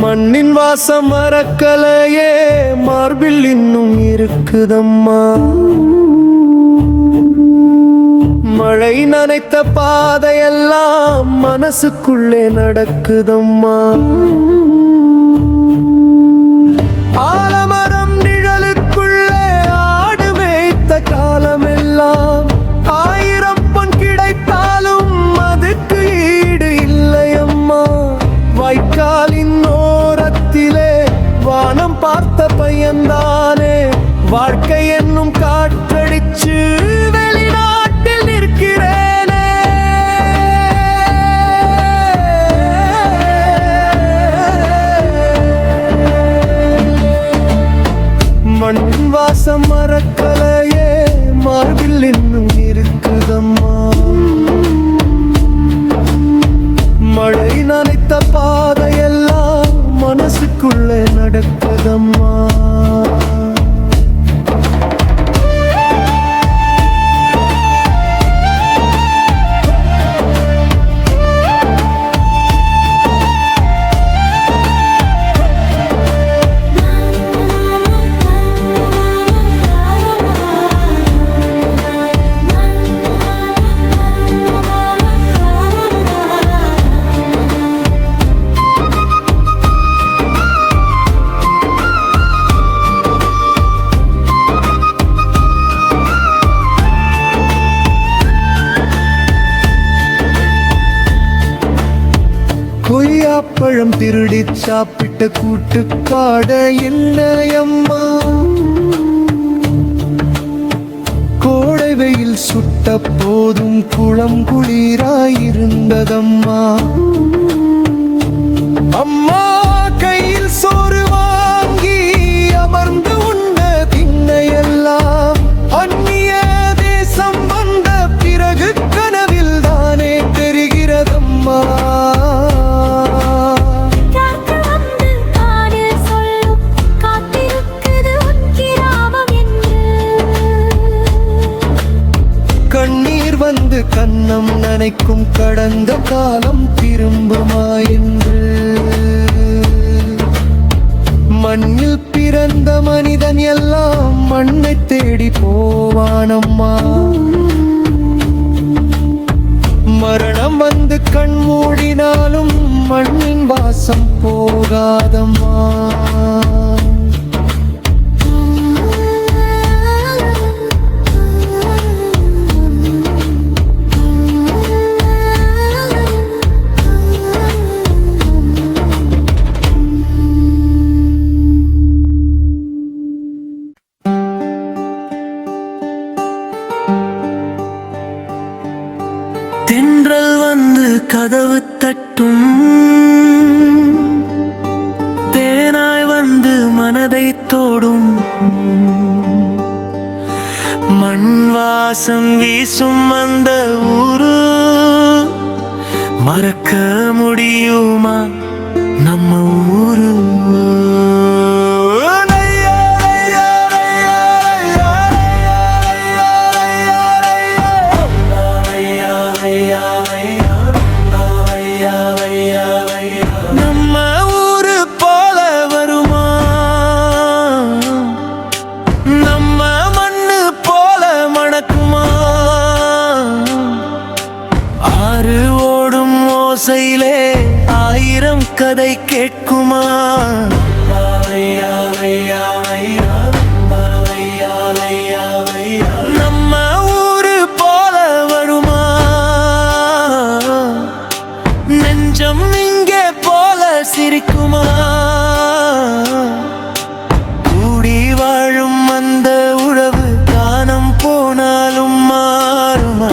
மண்ணின் வாசம் மறக்கலையே, மார்பில் இன்னும் இருக்குதம்மா. மழை நனைத்த பாதையெல்லாம் மனசுக்குள்ளே நடக்குதம்மா. ஆலமரம் நிழலுக்குள்ளே ஆடு மேய்த்த காலமெல்லாம் ஆயிரம் பொன் கிடைத்தாலும் அதுக்கு ஈடு இல்லையம்மா. வாய்க்காலின் ஓரத்திலே வானம் பார்த்த பையன்தானே வாழ்க்கை என்னும் காற்றடிச்சு வெளிநாட்டில் நிற்கிறேனே. மண் வாசம் மறக்கலையே, மார்பில் இன்னும் இருக்குதம்மா. மழை நனைத்த பாதையெல்லாம் மனசுக்குள்ளே நடக்குதம்மா. கொய்யாப்பழம் திருடி சாப்பிட்ட கூட்டுக்காட இல்லையம்மா. கோடை வெயில் சுட்ட போதும் குளம் குளிராயிருந்ததம்மா. அம்மா கையில் சோறு வாங்கி அமர்ந்து உண்ட திண்ணையெல்லாம் அந்நிய தேசம் வந்த பிறகு கனவில் தானே தெரிகிறதம்மா. கண்ணீர் வந்து கன்னம் நனைக்கும் கடந்த காலம் திரும்புமா என்று. மண்ணில் பிறந்த மனிதன் எல்லாம் மண்ணை தேடி போவானம்மா. மரணம் வந்து கண் மூடினாலும் மண்ணின் வாசம் போகாதம்மா. தென்றல் வந்து கதவு தட்டும், தேனாய் வந்து மனதை தோடும். மண் வாசம் வீசும் அந்த ஊரு மறக்க முடியுமா நம்ம ஊரு? நம்ம ஊரு போல வருமா, நம்ம மண்ணு போல மணக்குமா? ஆறு ஓடும் ஓசையிலே ஆயிரம் கதை கேட்குமா? நம்ம ஊரு போல வருமா, நெஞ்சம் இங்கே போல சிரிக்குமா? கூடி வாழும் அந்த உறவு காணம் போனாலும் மாறுமா?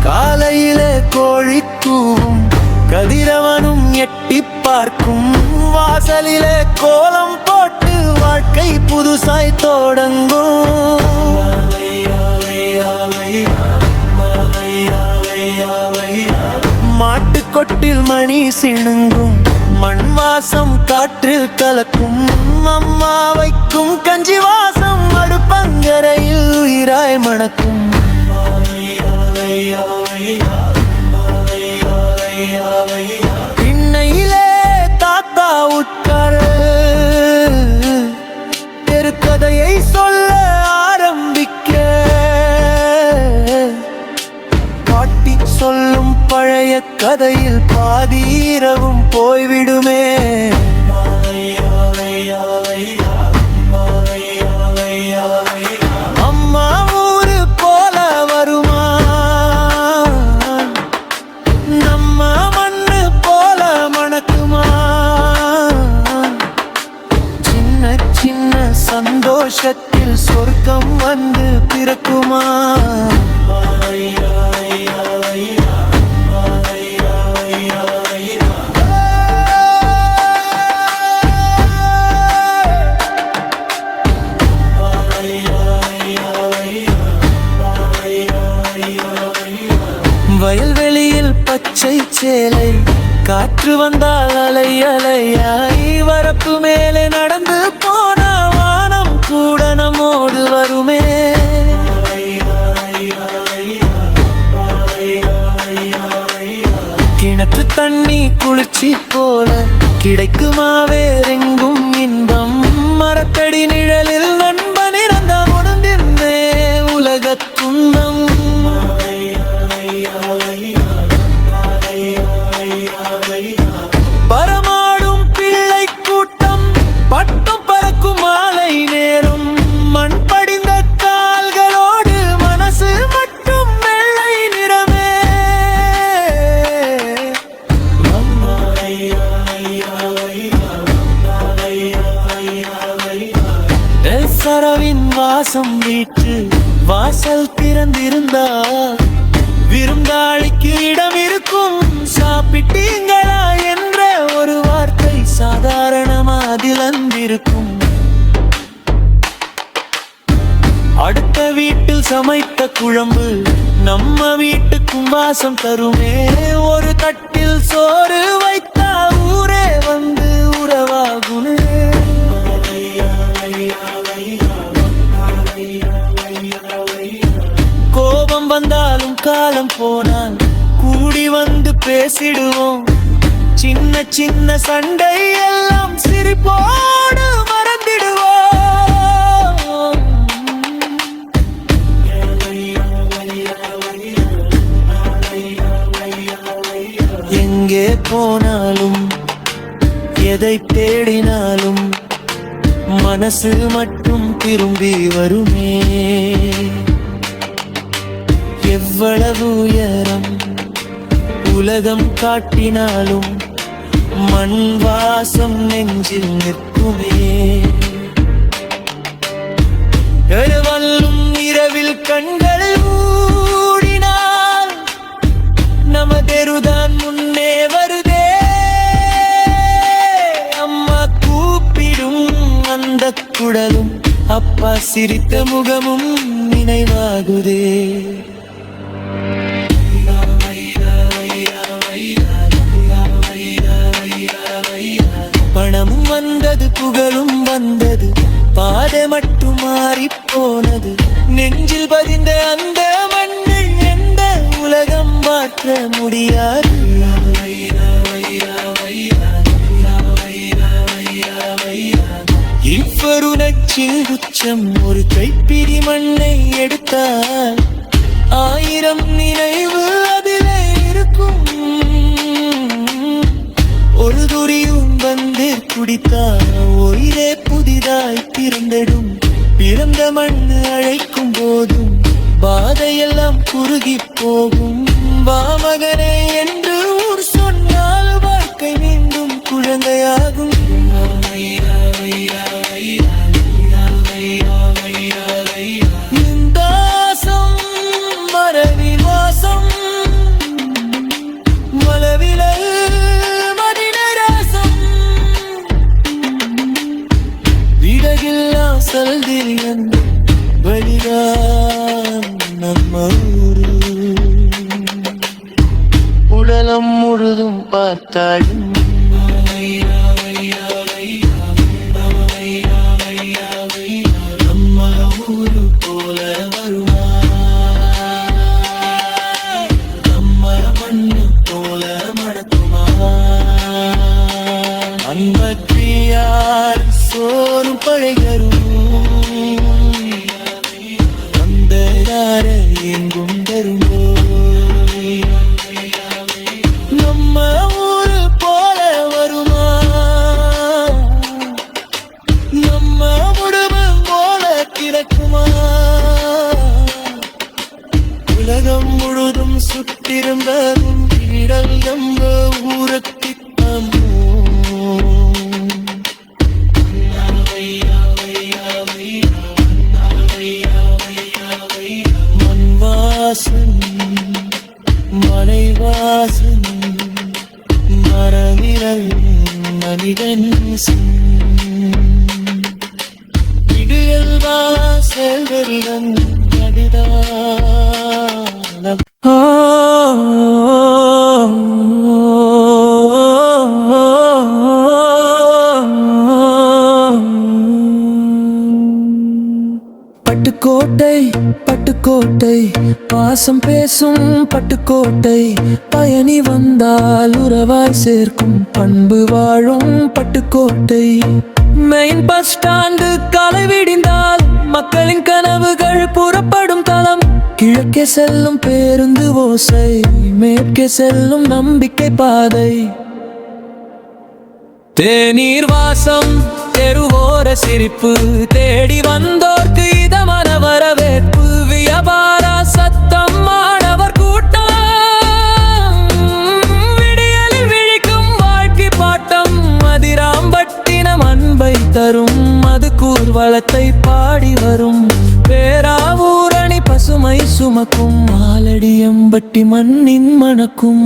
காலையிலே கோழி கூவும், கதிரவனும் எட்டி பார்க்கும். வாசலிலே கோலம் போட்டு வாழ்க்கை புதுசாய் தொடங்கும். மாட்டுக்கொட்டில் மணி சிணுங்கும், மண் வாசம் காற்றில் கலக்கும் அம்மா வைக்கும் கஞ்சி வாசம் அடுப்பங்கரையில் உயிராய் மணக்கும். பின்னையிலே தாத்தா உட்கார தெருக்கதையை சொல்ல ஆரம்பிக்க பாட்டி சொல்லும் பழைய கதையில் பாதி இரவும் போய்விடுமே. அம்மா ஊரு போல வருமா, நம்ம மண்ணு போல மணக்குமா, சின்ன சின்ன சந்தோஷத்தில் சொர்க்கம் வந்து பிறக்குமா. வயல்வெளியில் பச்சை சேலை காற்று வந்தால் அலை அலையாய் வரப்பு மேலே நடந்து போன வானம் கூட நம்மோடு வருமே. கிணற்று தண்ணி குளிர்ச்சி போல கிடைக்குமா வேறெங்கும் இன்பம், மரத்தடி நிழலில் நண்பன் இறந்த உணர்ந்திருந்தே உலக துன்பம். பரமாடும் பிள்ளை கூட்டம் பட்டம் பறக்கும் மாலை நேரம், மண் படிந்த கால்களோடு மனசு மட்டும் வெள்ளை நிறமே. சரவின் வாசம் வீட்டு வாசல் திறந்திருந்தால் விருந்தாளிக்கு இடம் இருக்கும். சாப்பிட்டீங்களா என்ற ஒரு வார்த்தை சாதாரணமா அதில் அந்திருக்கும். அடுத்த வீட்டில் சமைத்த குழம்பு நம்ம வீட்டுக்கும் வாசம் தருமே. ஒரு தட்டில் சோறு வைத்தா ஊரே வந்து உறவாகுமே. கோபம் வந்தாலும் காலம் போனால் கூடி வந்து பேசிடுவோம். சின்ன சின்ன சண்டை எல்லாம் சிரிப்போடு மறந்திடுவோம். எங்கே போனாலும் எதை தேடினாலும் மனசு மட்டும் திரும்பி வருமே. எவ்வளவு உயரம் உலகம் காட்டினாலும் மண் வாசம் நெஞ்சில் நிற்குமே. எழுவல்லும் இரவில் கண்கள் மூடினால் நமதெருதான் முன்னே வருதே. அம்மா கூப்பிடும் அந்த குடலும் அப்பா சிரித்த முகமும் நினைவாகுதே. பணமும் வந்தது புகழும் வந்தது பாதை மட்டும் மாறி போனது. நெஞ்சில் பதிந்த அந்த மண்ணை எந்த உலகம் மாற்ற முடியாது. இவ்வருணச்சில் உச்சம் ஒரு கைப்பிடி மண்ணை எடுத்தால் 1000 நினைவு அதிலே இருக்கும். ஒரு துரியும் வந்து குடித்தால் உயிரே புதிதாய் பிறந்திடும். பிறந்த மண் அழைக்கும் போதும் பாதையெல்லாம் குறுகி போகும். வாமகனே என்று ஊர் சொன்னால் வாழ்க்கை மீண்டும் குழந்தையாகும். தாசம் மரவி வாசம் மலவில மதினராசம் விடகில்லா சல்திரியன் வழிதான் நம்ம ஊரு. உடலம் முழுதும் பார்த்தாலும் செயல்கள் அதுதான். பட்டுக்கோட்டை பட்டுக்கோட்டை பாசம் பேசும் பட்டுக்கோட்டை பயணி வந்தால் உறவாய் சேர்க்கும் பண்பு வாழும் பட்டுக்கோட்டை. மெயின் பஸ் ஸ்டாண்டு காலை விடிந்தால் மக்களின் கனவுகள் புறப்படும் தளம். கிழக்கே செல்லும் பேருந்து ஓசை, மேற்கே செல்லும் நம்பிக்கை பாதை. தேநீர் வாசம், தெருவோர சிரிப்பு, தேடி வந்தோர்க்கு இதமான வரவேற்பு. வியாபார சத்தம், மாணவர் கூட்டம், விடியலில் விழிக்கும் வாழ்க்கை பாட்டம். அதிராம்பட்டினம் அன்பை தரும், அது கூர்வலத்தை பாடி வரும். பேராவூரணி பசுமை சுமக்கும், ஆலடியம்பட்டி மண்ணின் மணக்கும்.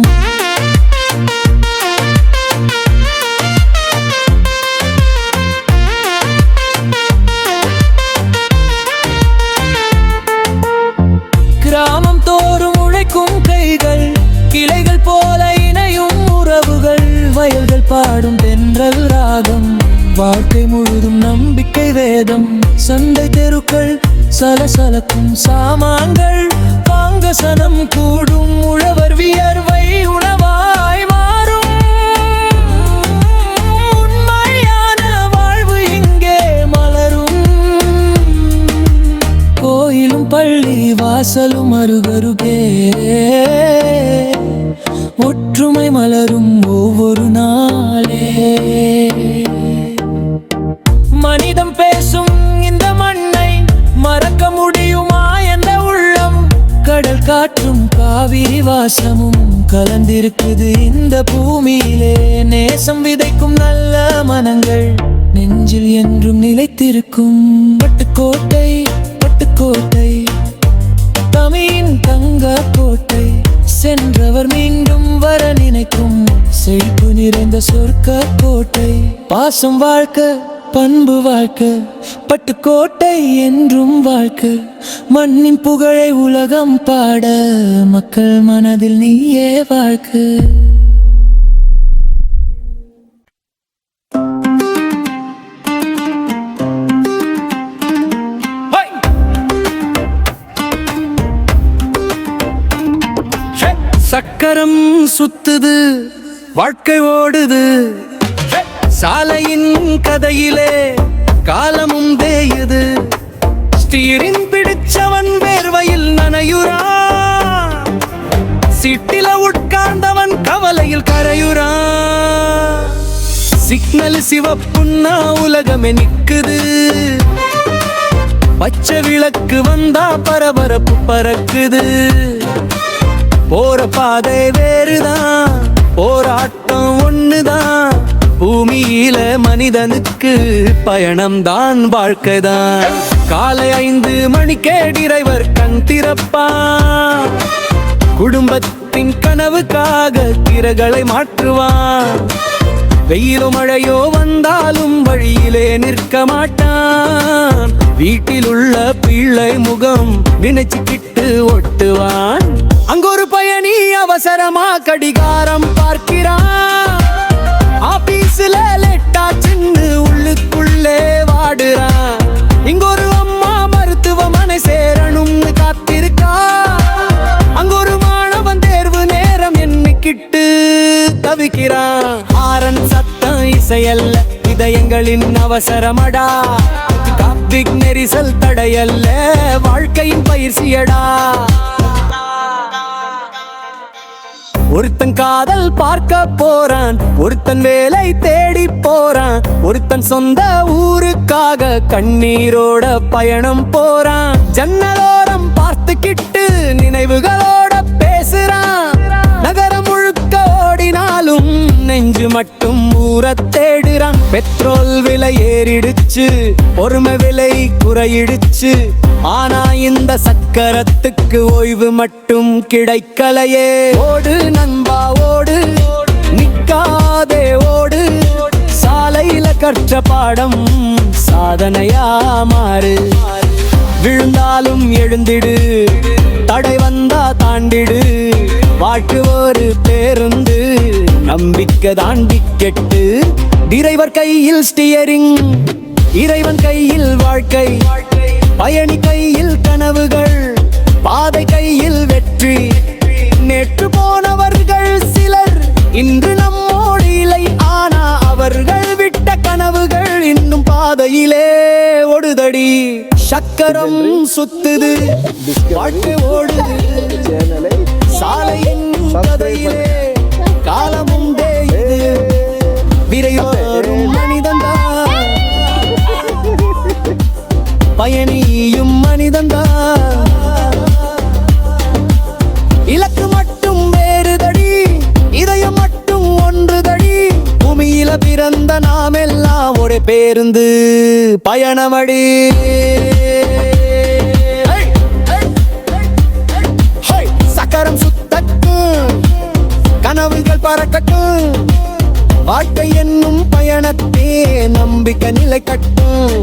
கிராமம் தோறும் உழைக்கும் கைகள், கிளைகள் போல இணையும் உறவுகள். வயல்கள் பாடும் தென்றல் ராகம், வாழ்க்கை முழுதும் நம்பிக்கை வேதம். சண்டை தெருக்கள் சலசலக்கும் சாமான்கள், வாங்க சனம் கூடும். உழவர் வியர்வை உணவாய் மாறும், உண்மையான வாழ்வு இங்கே மலரும். கோயிலும் பள்ளி வாசலும் அருகருகே, ஒற்றுமை மலரும் ஒவ்வொரு நாளே. மனிதம் பேசும் இந்த மண்ணை மறக்க முடியுமா என்ற உள்ளம்? கடல் காற்றும் காவிரி வாசமும் கலந்திருக்குது இந்த பூமியிலே. நேசம் விதைக்கும் நல்ல மனங்கள் நெஞ்சில் என்றும் நிலைத்திருக்கும். பட்டுக்கோட்டை பட்டுக்கோட்டை தமிழின் தங்க கோட்டை. சென்றவர் மீண்டும் வர நினைக்கும் செழிப்பு நிறைந்த சொர்க்க கோட்டை. பாசம் வாழ்க்கை, பண்பு வாழ்க்கை, பட்டுக்கோட்டை என்றும் வாழ்க்கை. மண்ணின் புகழை உலகம் பாட, மக்கள் மனதில் நீயே வாழ்க்கை. சக்கரம் சுத்துது, வாழ்க்கை ஓடுது, சாலையின் கதையிலே காலமும் தேயுது. ஸ்டீரிங் பிடிச்சவன் வேர்வையில் நனையுறா, சிட்டில உட்கார்ந்தவன் கவலையில் கரையுறா. சிக்னல் சிவப்புன்னா உலகமே நிக்குது, பச்சை விளக்கு வந்தா பரபரப்பு பறக்குது. போற பாதை வேறுதான், போராட்டம் ஒண்ணுதான். பூமியில மனிதனுக்கு பயணம்தான் வாழ்க்கைதான். காலை 5 மணிக்கே டிரைவர் கண் திறப்பான், குடும்பத்தின் கனவுக்காக திரைகளை மாற்றுவான். வெயிலோ மழையோ வந்தாலும் வழியிலே நிற்க மாட்டான். வீட்டில் உள்ள பிள்ளை முகம் நினைச்சுக்கிட்டு ஒட்டுவான். அங்கொரு பயணி அவசரமா கடிகாரம் பார்க்கிறான். ஆபீஸ்ல லேட்டா சின்னு உள்ளுக்குள்ளே வாடுறான். இங்கொரு அம்மா மருத்துவமனை சேரணும்னு காத்திருக்கா. அங்கொரு மாணவன் தேர்வு நேரம் எண்ணிக்கிட்டு தவிக்கிறான். ஆரன் சத்தம் இசையல்ல, இதயங்களின் அவசரமடா. டிராபிக் நெரிசல் தடையல்ல, வாழ்க்கையின் பயிற்சியடா. ஒருத்தன் காதல் பார்க்க போறான், ஒருத்தன் வேலை தேடி போறான், ஒருத்தன் சொந்த ஊருக்காக கண்ணீரோட பயணம் போறான். ஜன்னலோரம் பார்த்துக்கிட்டு நினைவுகளோட பேசுறான். நகரம் முழுக்க ஓடினாலும் நெஞ்சு மட்டும் ஊர தேடுறான். பெட்ரோல் விலை ஏறிடுச்சு, பொறுமை விலை குறையிடுச்சு. ஆனா இந்த சக்கரத்துக்கு ஓய்வு மட்டும் கிடைக்கலையே. ஓடு நண்பா ஓடு, நிக்காதே ஓடு. சாலையில கற்ற பாடம் சாதனையா மாறு. விழுந்தாலும் எழுந்திடு, தடை வந்தா தாண்டிடு. வாழ்க்கை ஒரு பேருந்து, நம்பிக்கை தான் டிக்கெட்டு. டிரைவர் கையில் ஸ்டியரிங், இறைவன் கையில் வாழ்க்கை. பயணி கையில் கனவுகள், பாதை கையில் வெற்றி. நேற்று போனவர்கள் சிலர் இன்று நம்மோடு இல்லை, ஆனா அவர்கள் விட்ட கனவுகள் இன்னும் பாதையிலே ஓடுதடி. சக்கரம் சுத்துது, வாழ்க்கை ஓடுது, சாலையின் கதையிலே காலமும் தேயுது. விரைவாரும் மனிதன்தான், பயணியும் மனிதன்தான். இலக்கு மட்டும் வேறுதடி, இதயம் மட்டும் ஒன்றுதடி. பூமியில பிறந்த நாம் எல்லாம் ஒரு பேருந்து பயணமடி. சக்கரம் சுத்தட்டும், கனவுகள் பறக்கட்டும். வாழ்க்கை என்னும் பயணத்தே நம்பிக்கை நிலை கட்டும்.